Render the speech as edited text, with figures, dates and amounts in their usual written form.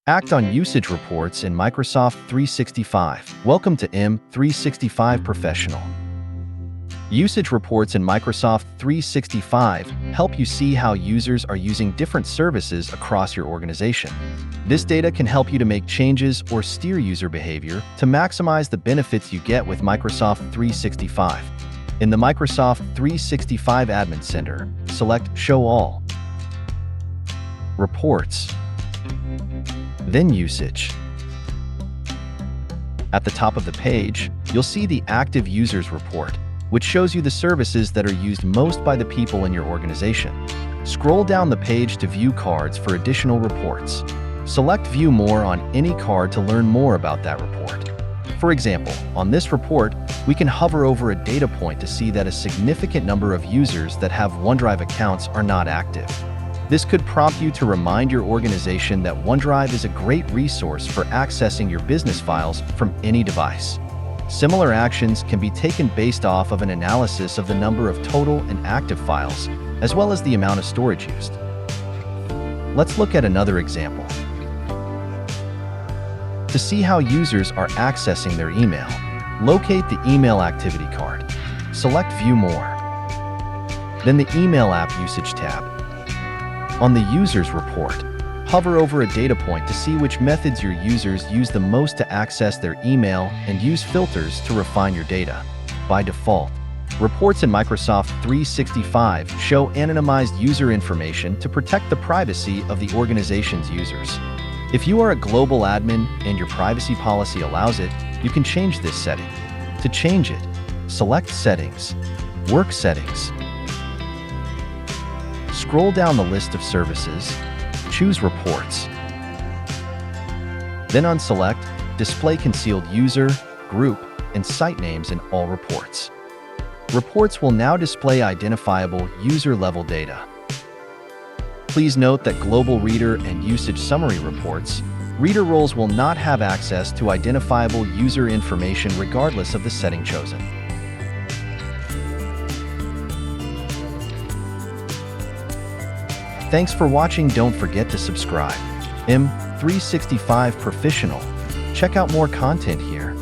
Act on usage reports in Microsoft 365. Welcome to M365 Professional. Usage reports in Microsoft 365 help you see how users are using different services across your organization. This data can help you to make changes or steer user behavior to maximize the benefits you get with Microsoft 365. In the Microsoft 365 Admin Center, select Show All, Reports, then Usage. At the top of the page, you'll see the Active Users Report, which shows you the services that are used most by the people in your organization. Scroll down the page to view cards for additional reports. Select View More on any card to learn more about that report. For example, on this report, we can hover over a data point to see that a significant number of users that have OneDrive accounts are not active. This could prompt you to remind your organization that OneDrive is a great resource for accessing your business files from any device. Similar actions can be taken based off of an analysis of the number of total and active files, as well as the amount of storage used. Let's look at another example. To see how users are accessing their email, locate the Email Activity card. Select View More. Then the Email App Usage tab. On the Users Report, hover over a data point to see which methods your users use the most to access their email and use filters to refine your data. By default, reports in Microsoft 365 show anonymized user information to protect the privacy of the organization's users. If you are a global admin and your privacy policy allows it, you can change this setting. To change it, select Settings, Work Settings. Scroll down the list of services, choose Reports. Then unselect Display Concealed User, Group, and Site Names in all reports. Reports will now display identifiable user-level data. Please note that Global Reader and Usage Summary reports, reader roles will not have access to identifiable user information regardless of the setting chosen. Thanks for watching. Don't forget to subscribe. M365 Professional. Check out more content here.